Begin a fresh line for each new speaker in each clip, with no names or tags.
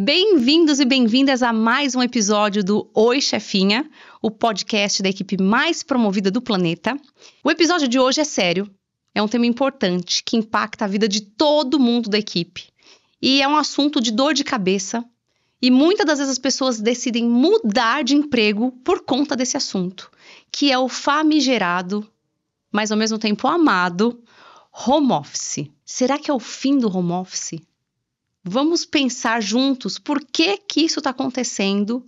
Bem-vindos e bem-vindas a mais um episódio do Oi Chefinha, o podcast da equipe mais promovida do planeta. O episódio de hoje é sério, é um tema importante que impacta a vida de todo mundo da equipe. E é um assunto de dor de cabeça e muitas das vezes as pessoas decidem mudar de emprego por conta desse assunto, que é o famigerado, mas ao mesmo tempo amado, home office. Será que é o fim do home office? Vamos pensar juntos por que isso está acontecendo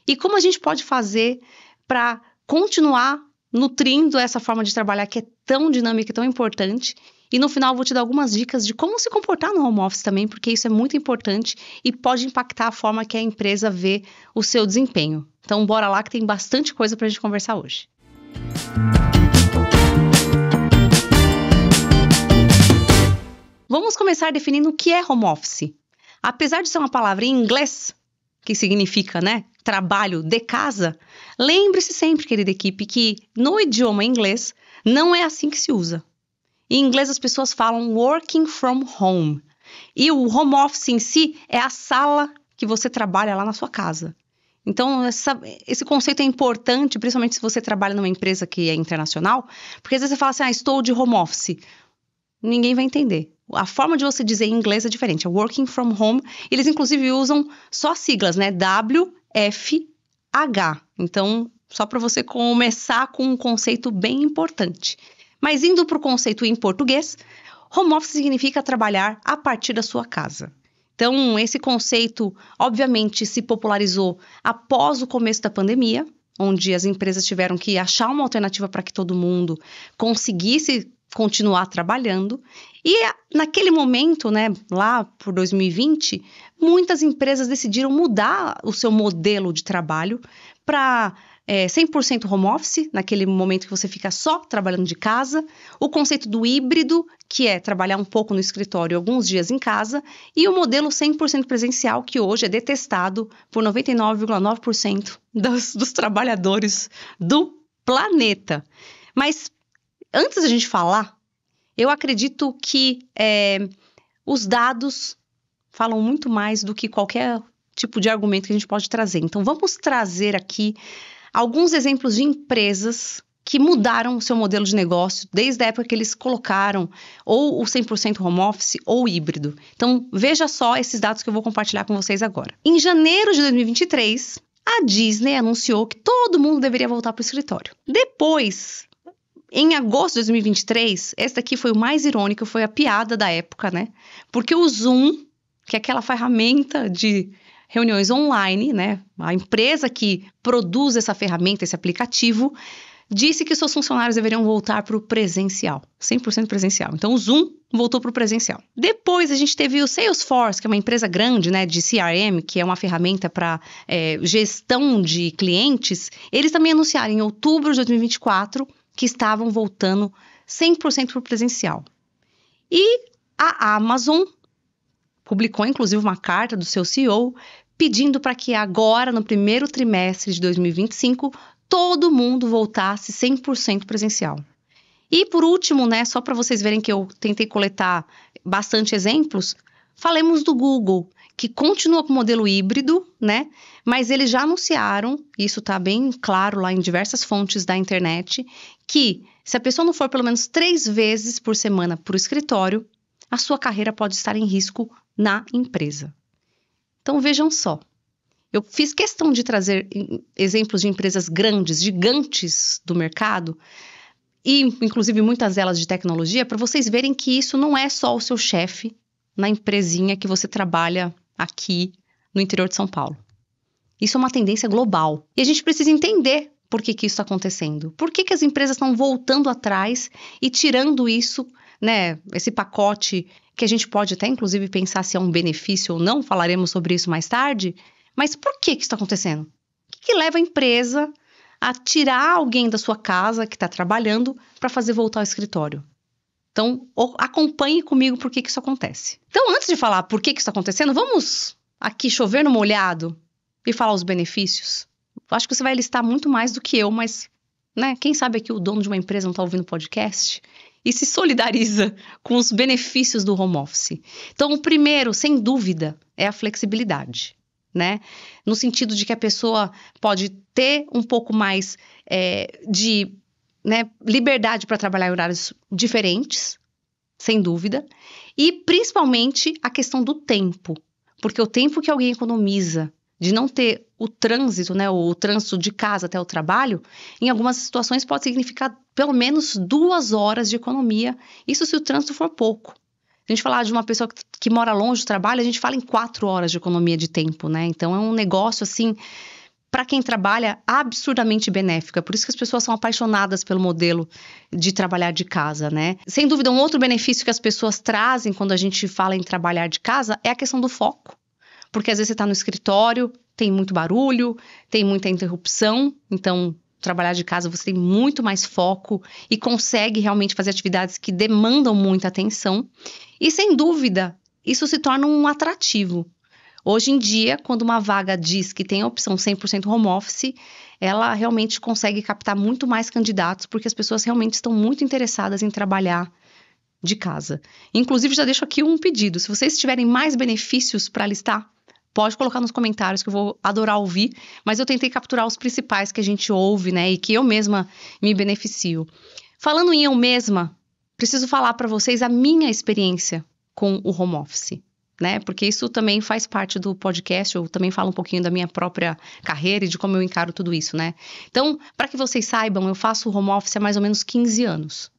e como a gente pode fazer para continuar nutrindo essa forma de trabalhar que é tão dinâmica e tão importante. E no final eu vou te dar algumas dicas de como se comportar no home office também, porque isso é muito importante e pode impactar a forma que a empresa vê o seu desempenho. Então bora lá que tem bastante coisa para a gente conversar hoje. Vamos começar definindo o que é home office. Apesar de ser uma palavra em inglês, que significa, trabalho de casa, lembre-se sempre, querida equipe, que no idioma inglês não é assim que se usa. Em inglês as pessoas falam working from home. E o home office em si é a sala que você trabalha lá na sua casa. Então, esse conceito é importante, principalmente se você trabalha numa empresa que é internacional, porque às vezes você fala assim, estou de home office. Ninguém vai entender. A forma de você dizer em inglês é diferente, é working from home. Eles inclusive usam só siglas, WFH. Então, só para você começar com um conceito bem importante. Mas indo para o conceito em português, home office significa trabalhar a partir da sua casa. Então, esse conceito, obviamente, se popularizou após o começo da pandemia, onde as empresas tiveram que achar uma alternativa para que todo mundo conseguisse continuar trabalhando. E naquele momento, lá por 2020, muitas empresas decidiram mudar o seu modelo de trabalho para 100% home office, naquele momento que você fica só trabalhando de casa, o conceito do híbrido, que é trabalhar um pouco no escritório alguns dias em casa, e o modelo 100% presencial, que hoje é detestado por 99,9% dos trabalhadores do planeta. Mas antes da gente falar, eu acredito que os dados falam muito mais do que qualquer tipo de argumento que a gente pode trazer. Então, vamos trazer aqui alguns exemplos de empresas que mudaram o seu modelo de negócio desde a época que eles colocaram ou o 100% home office ou híbrido. Então, veja só esses dados que eu vou compartilhar com vocês agora. Em janeiro de 2023, a Disney anunciou que todo mundo deveria voltar para o escritório. Depois, em agosto de 2023, esse daqui foi o mais irônico, foi a piada da época, Porque o Zoom, que é aquela ferramenta de reuniões online, a empresa que produz essa ferramenta, esse aplicativo, disse que seus funcionários deveriam voltar para o presencial, 100% presencial. Então, o Zoom voltou para o presencial. Depois, a gente teve o Salesforce, que é uma empresa grande, de CRM, que é uma ferramenta para gestão de clientes. Eles também anunciaram em outubro de 2024 que estavam voltando 100% para o presencial. E a Amazon publicou, inclusive, uma carta do seu CEO pedindo para que agora, no primeiro trimestre de 2025, todo mundo voltasse 100% presencial. E por último, só para vocês verem que eu tentei coletar bastante exemplos, falemos do Google, que continua com o modelo híbrido, mas eles já anunciaram, isso está bem claro lá em diversas fontes da internet, que se a pessoa não for pelo menos 3 vezes por semana para o escritório, a sua carreira pode estar em risco na empresa. Então vejam só, eu fiz questão de trazer exemplos de empresas grandes, gigantes do mercado, e inclusive muitas delas de tecnologia, para vocês verem que isso não é só o seu chefe na empresinha que você trabalha aqui no interior de São Paulo. Isso é uma tendência global. E a gente precisa entender por que isso está acontecendo. Por que as empresas estão voltando atrás e tirando isso, esse pacote que a gente pode até inclusive pensar se é um benefício ou não, falaremos sobre isso mais tarde. Mas por que isso está acontecendo? O que leva a empresa a tirar alguém da sua casa que está trabalhando para fazer voltar ao escritório? Então, acompanhe comigo por que isso acontece. Então, antes de falar por que isso está acontecendo, vamos aqui chover no molhado e falar os benefícios. Acho que você vai listar muito mais do que eu, mas, quem sabe aqui o dono de uma empresa não está ouvindo o podcast e se solidariza com os benefícios do home office. Então, o primeiro, sem dúvida, é a flexibilidade. né? No sentido de que a pessoa pode ter um pouco mais de, né, liberdade para trabalhar em horários diferentes, sem dúvida, e principalmente a questão do tempo, porque o tempo que alguém economiza de não ter o trânsito, né, o trânsito de casa até o trabalho, em algumas situações pode significar pelo menos 2 horas de economia, isso se o trânsito for pouco. Se a gente falar de uma pessoa que mora longe do trabalho, a gente fala em 4 horas de economia de tempo, né? Então é um negócio, assim, para quem trabalha, absurdamente benéfico. É por isso que as pessoas são apaixonadas pelo modelo de trabalhar de casa, né? Sem dúvida, um outro benefício que as pessoas trazem quando a gente fala em trabalhar de casa é a questão do foco. Porque às vezes você está no escritório, tem muito barulho, tem muita interrupção, então trabalhar de casa você tem muito mais foco e consegue realmente fazer atividades que demandam muita atenção. E sem dúvida, isso se torna um atrativo. Hoje em dia, quando uma vaga diz que tem a opção 100% home office, ela realmente consegue captar muito mais candidatos, porque as pessoas realmente estão muito interessadas em trabalhar de casa. Inclusive, já deixo aqui um pedido. Se vocês tiverem mais benefícios para listar, pode colocar nos comentários que eu vou adorar ouvir, mas eu tentei capturar os principais que a gente ouve, né, e que eu mesma me beneficio. Falando em eu mesma, preciso falar para vocês a minha experiência com o home office, né, porque isso também faz parte do podcast, eu também falo um pouquinho da minha própria carreira e de como eu encaro tudo isso, né. Então, para que vocês saibam, eu faço home office há mais ou menos 15 anos.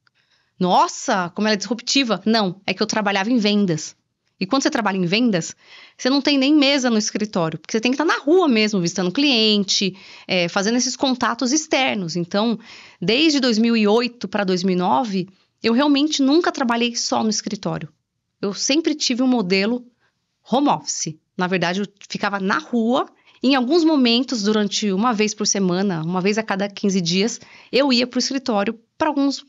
Nossa, como ela é disruptiva. Não, é que eu trabalhava em vendas. E quando você trabalha em vendas, você não tem nem mesa no escritório, porque você tem que estar na rua mesmo, visitando cliente, fazendo esses contatos externos. Então, desde 2008 para 2009, eu realmente nunca trabalhei só no escritório. Eu sempre tive um modelo home office. Na verdade, eu ficava na rua. Em alguns momentos, durante uma vez por semana, uma vez a cada 15 dias, eu ia para o escritório para alguns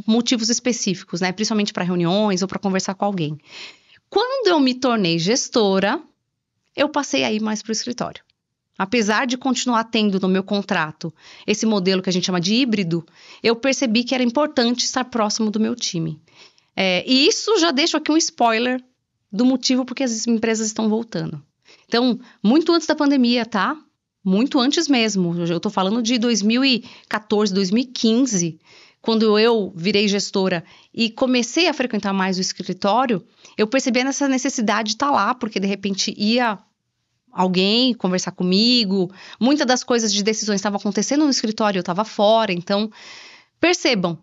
motivos específicos, né? Principalmente para reuniões ou para conversar com alguém. Quando eu me tornei gestora, eu passei a ir mais para o escritório. Apesar de continuar tendo no meu contrato esse modelo que a gente chama de híbrido, eu percebi que era importante estar próximo do meu time. E isso já deixo aqui um spoiler do motivo porque as empresas estão voltando. Então, muito antes da pandemia, tá? Muito antes mesmo. Eu tô falando de 2014, 2015, quando eu virei gestora e comecei a frequentar mais o escritório, eu percebi essa necessidade de estar lá, porque de repente ia alguém conversar comigo, muitas das coisas de decisões estavam acontecendo no escritório, eu estava fora, então percebam,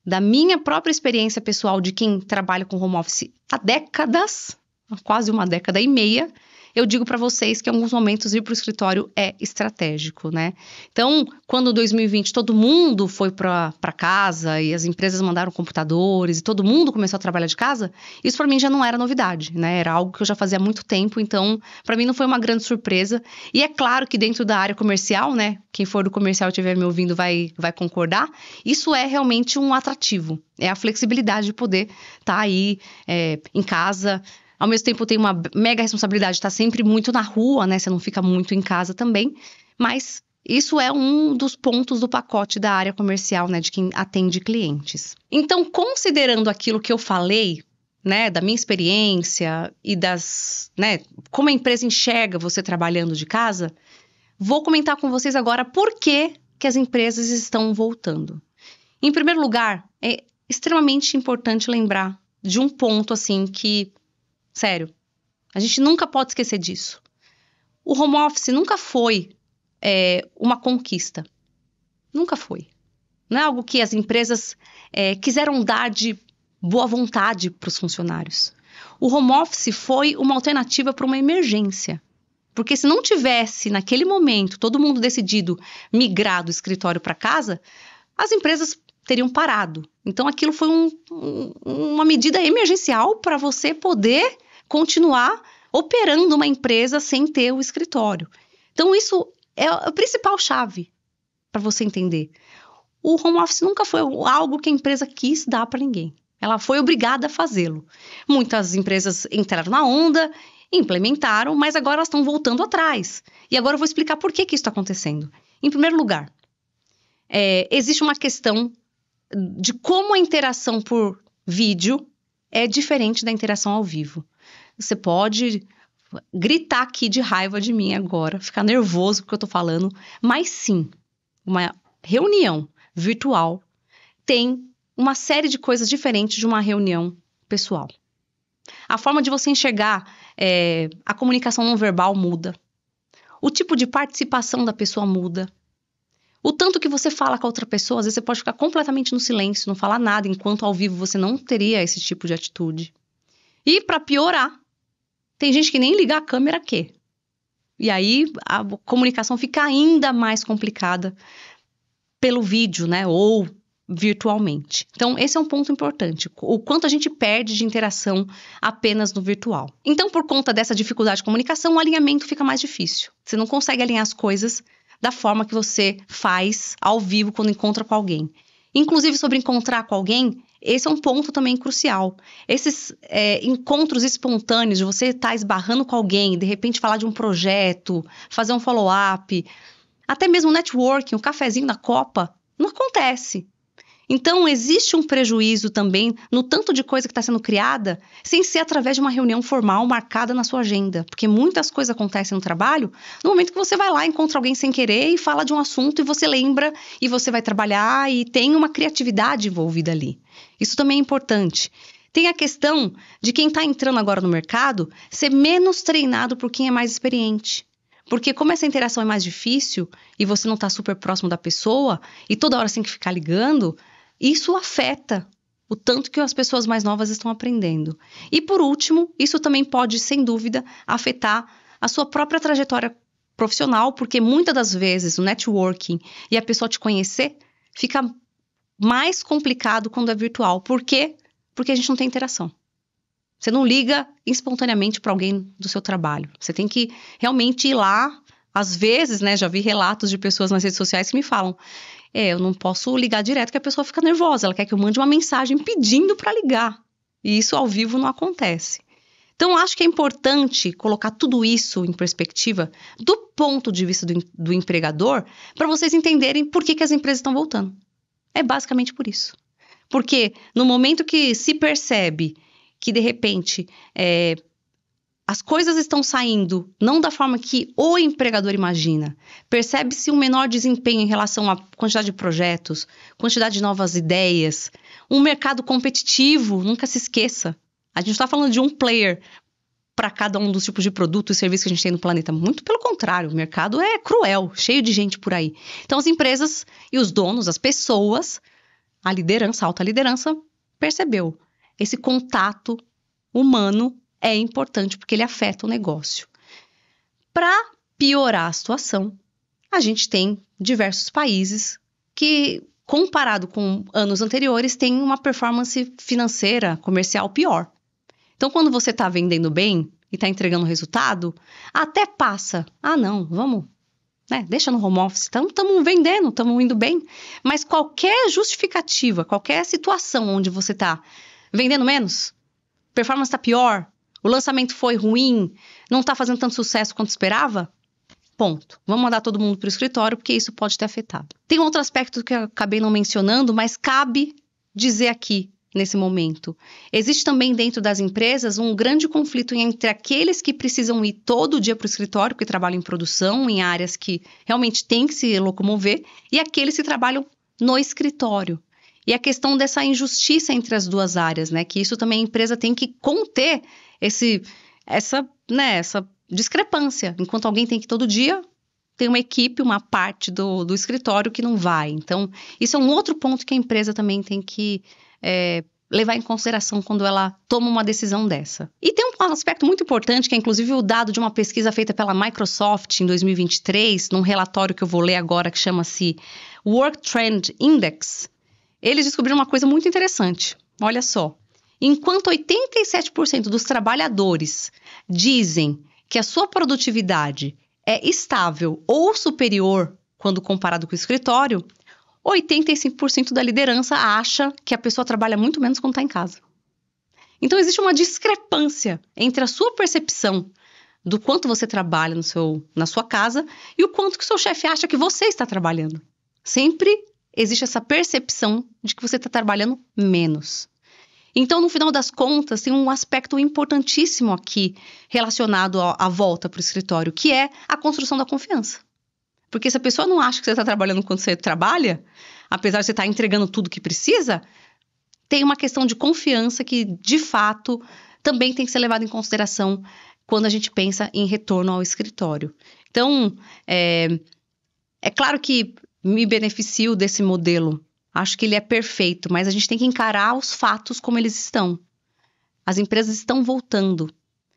da minha própria experiência pessoal de quem trabalha com home office há décadas, quase uma década e meia, eu digo para vocês que em alguns momentos ir para o escritório é estratégico, né? Então, quando em 2020 todo mundo foi para casa e as empresas mandaram computadores e todo mundo começou a trabalhar de casa, isso para mim já não era novidade, né? Era algo que eu já fazia há muito tempo, então para mim não foi uma grande surpresa. E é claro que dentro da área comercial, né? Quem for do comercial e estiver me ouvindo vai concordar, isso é realmente um atrativo. É a flexibilidade de poder estar aí em casa. Ao mesmo tempo, tem uma mega responsabilidade de estar sempre muito na rua, né? Você não fica muito em casa também. Mas isso é um dos pontos do pacote da área comercial, né? De quem atende clientes. Então, considerando aquilo que eu falei, né? Da minha experiência e né? Como a empresa enxerga você trabalhando de casa, vou comentar com vocês agora por que as empresas estão voltando. Em primeiro lugar, é extremamente importante lembrar de um ponto, assim, que... Sério, a gente nunca pode esquecer disso. O home office nunca foi uma conquista. Nunca foi. Não é algo que as empresas quiseram dar de boa vontade para os funcionários. O home office foi uma alternativa para uma emergência. Porque se não tivesse, naquele momento, todo mundo decidido migrar do escritório para casa, as empresas teriam parado. Então, aquilo foi uma medida emergencial para você poder continuar operando uma empresa sem ter o escritório. Então, isso é a principal chave para você entender. O home office nunca foi algo que a empresa quis dar para ninguém. Ela foi obrigada a fazê-lo. Muitas empresas entraram na onda, implementaram, mas agora elas estão voltando atrás. E agora eu vou explicar por que isso está acontecendo. Em primeiro lugar, existe uma questão de como a interação por vídeo é diferente da interação ao vivo. Você pode gritar aqui de raiva de mim agora, ficar nervoso com o que eu tô falando, mas sim, uma reunião virtual tem uma série de coisas diferentes de uma reunião pessoal. A forma de você enxergar a comunicação não verbal muda. O tipo de participação da pessoa muda. O tanto que você fala com a outra pessoa, às vezes você pode ficar completamente no silêncio, não falar nada, enquanto ao vivo você não teria esse tipo de atitude. E para piorar, tem gente que nem liga a câmera quer. E aí a comunicação fica ainda mais complicada pelo vídeo, né? Ou virtualmente. Então, esse é um ponto importante. O quanto a gente perde de interação apenas no virtual. Então, por conta dessa dificuldade de comunicação, o alinhamento fica mais difícil. Você não consegue alinhar as coisas da forma que você faz ao vivo quando encontra com alguém. Inclusive, sobre encontrar com alguém, esse é um ponto também crucial. Esses encontros espontâneos de você estar esbarrando com alguém, de repente falar de um projeto, fazer um follow-up, até mesmo networking, um cafezinho na copa, não acontece. Então, existe um prejuízo também no tanto de coisa que está sendo criada, sem ser através de uma reunião formal marcada na sua agenda. Porque muitas coisas acontecem no trabalho no momento que você vai lá, encontra alguém sem querer e fala de um assunto e você lembra e você vai trabalhar e tem uma criatividade envolvida ali. Isso também é importante. Tem a questão de quem está entrando agora no mercado ser menos treinado por quem é mais experiente. Porque como essa interação é mais difícil e você não está super próximo da pessoa e toda hora você tem que ficar ligando, isso afeta o tanto que as pessoas mais novas estão aprendendo. E por último, isso também pode, sem dúvida, afetar a sua própria trajetória profissional, porque muitas das vezes o networking e a pessoa te conhecer fica mais complicado quando é virtual. Por quê? Porque a gente não tem interação. Você não liga espontaneamente para alguém do seu trabalho. Você tem que realmente ir lá. Às vezes, né, já vi relatos de pessoas nas redes sociais que me falam: eu não posso ligar direto que a pessoa fica nervosa. Ela quer que eu mande uma mensagem pedindo para ligar. E isso ao vivo não acontece. Então, acho que é importante colocar tudo isso em perspectiva do ponto de vista do empregador para vocês entenderem por que as empresas estão voltando. É basicamente por isso. Porque no momento que se percebe que, de repente, as coisas estão saindo não da forma que o empregador imagina, percebe-se um menor desempenho em relação à quantidade de projetos, quantidade de novas ideias, um mercado competitivo, nunca se esqueça. A gente não está falando de um player para cada um dos tipos de produtos e serviços que a gente tem no planeta. Muito pelo contrário, o mercado é cruel, cheio de gente por aí. Então, as empresas e os donos, as pessoas, a liderança, a alta liderança, percebeu. Esse contato humano é importante porque ele afeta o negócio. Para piorar a situação, a gente tem diversos países que, comparado com anos anteriores, têm uma performance financeira, comercial pior. Então, quando você está vendendo bem e está entregando resultado, até passa. Não, vamos, deixa no home office, estamos vendendo, estamos indo bem. Mas qualquer justificativa, qualquer situação onde você está vendendo menos, performance está pior, o lançamento foi ruim, não está fazendo tanto sucesso quanto esperava, ponto. Vamos mandar todo mundo para o escritório, porque isso pode ter afetado. Tem outro aspecto que eu acabei não mencionando, mas cabe dizer aqui, nesse momento. Existe também dentro das empresas um grande conflito entre aqueles que precisam ir todo dia para o escritório, porque trabalham em produção, em áreas que realmente têm que se locomover, e aqueles que trabalham no escritório. E a questão dessa injustiça entre as duas áreas, né? Que isso também a empresa tem que conter essa discrepância. Enquanto alguém tem que ir todo dia, tem uma equipe, uma parte do escritório que não vai. Então, isso é um outro ponto que a empresa também tem que levar em consideração quando ela toma uma decisão dessa. E tem um aspecto muito importante, que é inclusive o dado de uma pesquisa feita pela Microsoft em 2023, num relatório que eu vou ler agora, que chama-se Work Trend Index. Eles descobriram uma coisa muito interessante. Olha só. Enquanto 87% dos trabalhadores dizem que a sua produtividade é estável ou superior quando comparado com o escritório, 85% da liderança acha que a pessoa trabalha muito menos quando está em casa. Então, existe uma discrepância entre a sua percepção do quanto você trabalha na sua casa e o quanto que o seu chefe acha que você está trabalhando. Sempre existe essa percepção de que você está trabalhando menos. Então, no final das contas, tem um aspecto importantíssimo aqui relacionado à volta para o escritório, que é a construção da confiança. Porque se a pessoa não acha que você está trabalhando quando você trabalha, apesar de você estar entregando tudo que precisa, tem uma questão de confiança que, de fato, também tem que ser levada em consideração quando a gente pensa em retorno ao escritório. Então, é claro que me beneficio desse modelo. Acho que ele é perfeito, mas a gente tem que encarar os fatos como eles estão. As empresas estão voltando.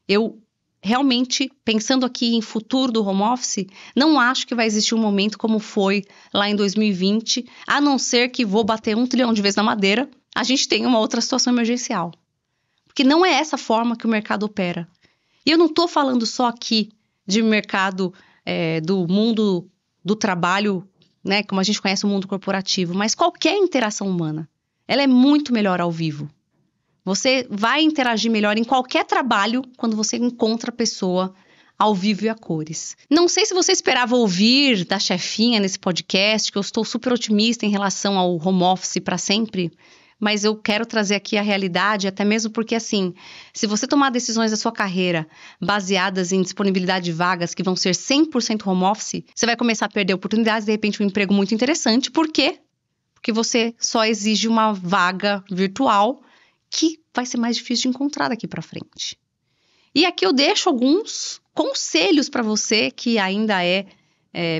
Eu realmente, pensando aqui em futuro do home office, não acho que vai existir um momento como foi lá em 2020, a não ser que vou bater 1 trilhão de vezes na madeira, a gente tem uma outra situação emergencial. Porque não é essa forma que o mercado opera. E eu não estou falando só aqui de mercado do mundo do trabalho, né, como a gente conhece o mundo corporativo, mas qualquer interação humana, ela é muito melhor ao vivo. Você vai interagir melhor em qualquer trabalho quando você encontra a pessoa ao vivo e a cores. Não sei se você esperava ouvir da chefinha nesse podcast, que eu estou super otimista em relação ao home office para sempre, mas eu quero trazer aqui a realidade, até mesmo porque, assim, se você tomar decisões da sua carreira baseadas em disponibilidade de vagas que vão ser 100% home office, você vai começar a perder oportunidades, de repente um emprego muito interessante. Por quê? Porque você só exige uma vaga virtual que vai ser mais difícil de encontrar daqui para frente. E aqui eu deixo alguns conselhos para você que ainda é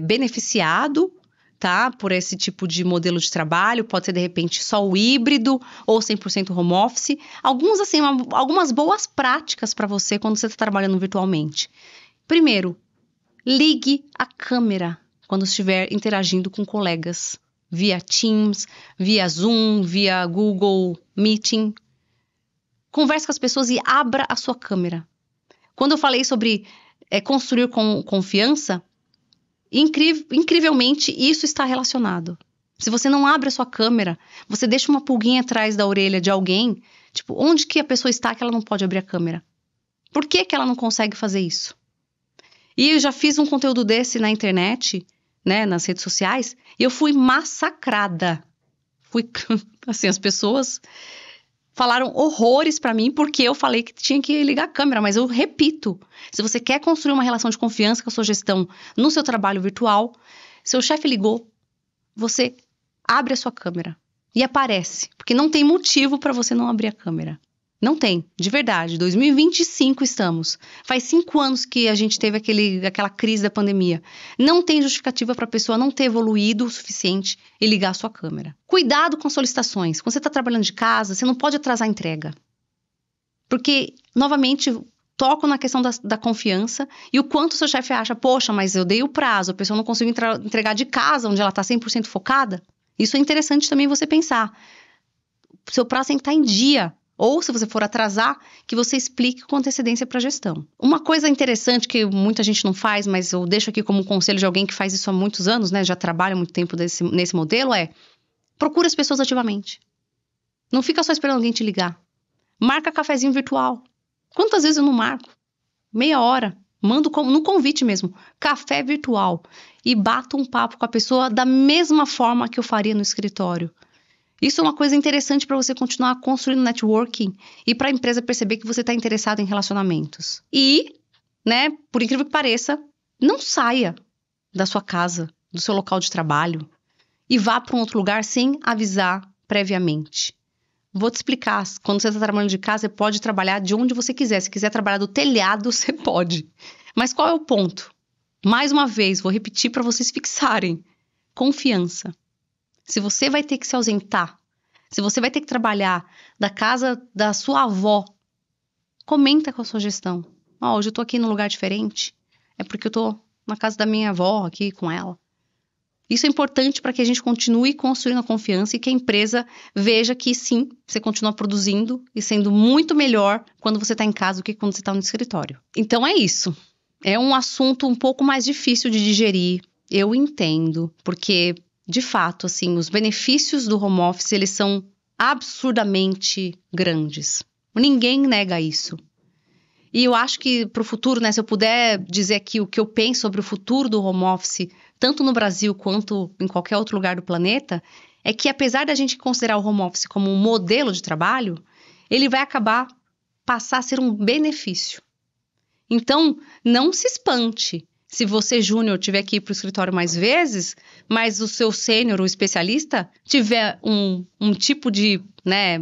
beneficiado, tá, por esse tipo de modelo de trabalho. Pode ser, de repente, só o híbrido ou 100% home office. Algumas boas práticas para você quando você está trabalhando virtualmente. Primeiro, ligue a câmera quando estiver interagindo com colegas, via Teams, via Zoom, via Google Meeting. Converse com as pessoas e abra a sua câmera. Quando eu falei sobre construir confiança, incrivelmente isso está relacionado. Se você não abre a sua câmera, você deixa uma pulguinha atrás da orelha de alguém, tipo, onde que a pessoa está que ela não pode abrir a câmera? Por que que ela não consegue fazer isso? E eu já fiz um conteúdo desse na internet, né, nas redes sociais, e eu fui massacrada. Assim, as pessoas falaram horrores pra mim porque eu falei que tinha que ligar a câmera, mas eu repito, se você quer construir uma relação de confiança com a sua gestão no seu trabalho virtual, seu chefe ligou, você abre a sua câmera e aparece, porque não tem motivo para você não abrir a câmera. Não tem, de verdade. 2025 estamos. Faz 5 anos que a gente teve aquela crise da pandemia. Não tem justificativa para a pessoa não ter evoluído o suficiente e ligar a sua câmera. Cuidado com solicitações. Quando você está trabalhando de casa, você não pode atrasar a entrega. Porque, novamente, toco na questão da confiança e o quanto o seu chefe acha, poxa, mas eu dei o prazo, a pessoa não conseguiu entregar de casa, onde ela está 100% focada. Isso é interessante também você pensar. O seu prazo tem que estar em dia. Ou, se você for atrasar, que você explique com antecedência para a gestão. Uma coisa interessante que muita gente não faz, mas eu deixo aqui como conselho de alguém que faz isso há muitos anos, né? Já trabalha há muito tempo nesse modelo, procura as pessoas ativamente. Não fica só esperando alguém te ligar. Marca cafezinho virtual. Quantas vezes eu não marco? Meia hora. Mando no convite mesmo. Café virtual. E bato um papo com a pessoa da mesma forma que eu faria no escritório. Isso é uma coisa interessante para você continuar construindo networking e para a empresa perceber que você está interessado em relacionamentos. E, né, por incrível que pareça, não saia da sua casa, do seu local de trabalho e vá para um outro lugar sem avisar previamente. Vou te explicar. Quando você está trabalhando de casa, você pode trabalhar de onde você quiser. Se quiser trabalhar do telhado, você pode. Mas qual é o ponto? Mais uma vez, vou repetir para vocês fixarem. Confiança. Se você vai ter que se ausentar, se você vai ter que trabalhar da casa da sua avó, comenta com a sua gestão. Hoje eu tô aqui num lugar diferente. É porque eu tô na casa da minha avó aqui com ela. Isso é importante para que a gente continue construindo a confiança e que a empresa veja que sim, você continua produzindo e sendo muito melhor quando você está em casa do que quando você está no escritório. Então é isso. É um assunto um pouco mais difícil de digerir, eu entendo, porque de fato, assim, os benefícios do home office, eles são absurdamente grandes. Ninguém nega isso. E eu acho que para o futuro, né, se eu puder dizer aqui o que eu penso sobre o futuro do home office, tanto no Brasil quanto em qualquer outro lugar do planeta, é que apesar da gente considerar o home office como um modelo de trabalho, ele vai passar a ser um benefício. Então, não se espante se você, júnior, tiver que ir para o escritório mais vezes, mas o seu sênior, o especialista, tiver um tipo de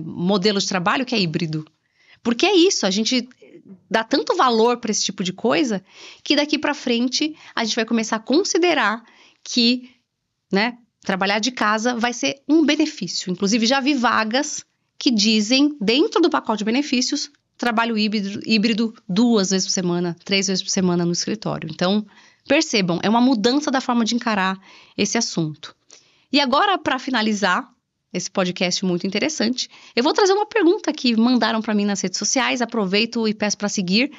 modelo de trabalho que é híbrido. Porque é isso, a gente dá tanto valor para esse tipo de coisa que daqui para frente a gente vai começar a considerar que trabalhar de casa vai ser um benefício. Inclusive, já vi vagas que dizem, dentro do pacote de benefícios, trabalho híbrido 2 vezes por semana, 3 vezes por semana no escritório. Então, percebam, é uma mudança da forma de encarar esse assunto. E agora, para finalizar esse podcast muito interessante, eu vou trazer uma pergunta que mandaram para mim nas redes sociais. Aproveito e peço para seguir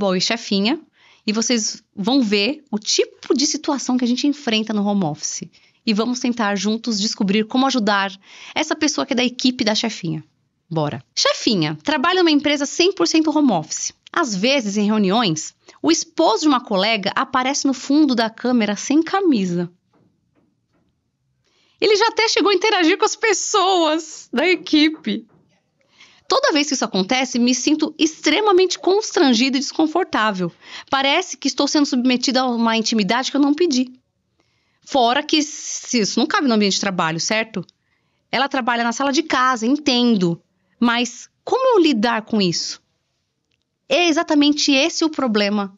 @oichefinha, e vocês vão ver o tipo de situação que a gente enfrenta no home office. E vamos tentar juntos descobrir como ajudar essa pessoa que é da equipe da chefinha. Bora. Chefinha, trabalha numa empresa 100% home office. Às vezes, em reuniões, o esposo de uma colega aparece no fundo da câmera sem camisa. Ele já até chegou a interagir com as pessoas da equipe. Toda vez que isso acontece, me sinto extremamente constrangida e desconfortável. Parece que estou sendo submetida a uma intimidade que eu não pedi. Fora que isso não cabe no ambiente de trabalho, certo? Ela trabalha na sala de casa, entendo. Mas como eu lidar com isso? É exatamente esse o problema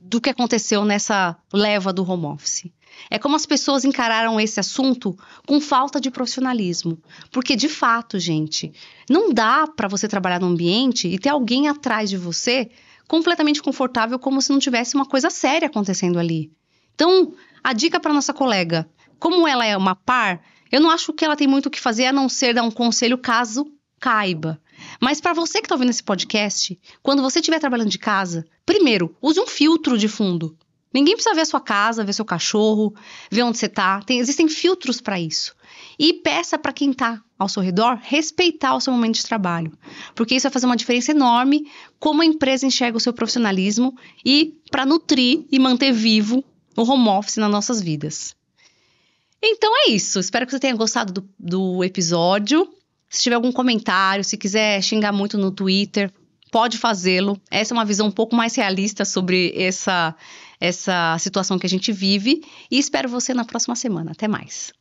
do que aconteceu nessa leva do home office. É como as pessoas encararam esse assunto com falta de profissionalismo. Porque, de fato, gente, não dá para você trabalhar num ambiente e ter alguém atrás de você completamente confortável, como se não tivesse uma coisa séria acontecendo ali. Então, a dica para nossa colega, como ela é uma par, eu não acho que ela tem muito o que fazer a não ser dar um conselho caso caiba. Mas para você que está ouvindo esse podcast, quando você estiver trabalhando de casa, primeiro, use um filtro de fundo. Ninguém precisa ver a sua casa, ver seu cachorro, ver onde você está. Existem filtros para isso. E peça para quem está ao seu redor respeitar o seu momento de trabalho. Porque isso vai fazer uma diferença enorme como a empresa enxerga o seu profissionalismo e para nutrir e manter vivo o home office nas nossas vidas. Então é isso. Espero que você tenha gostado do episódio. Se tiver algum comentário, se quiser xingar muito no Twitter, pode fazê-lo. Essa é uma visão um pouco mais realista sobre essa situação que a gente vive. E espero você na próxima semana. Até mais.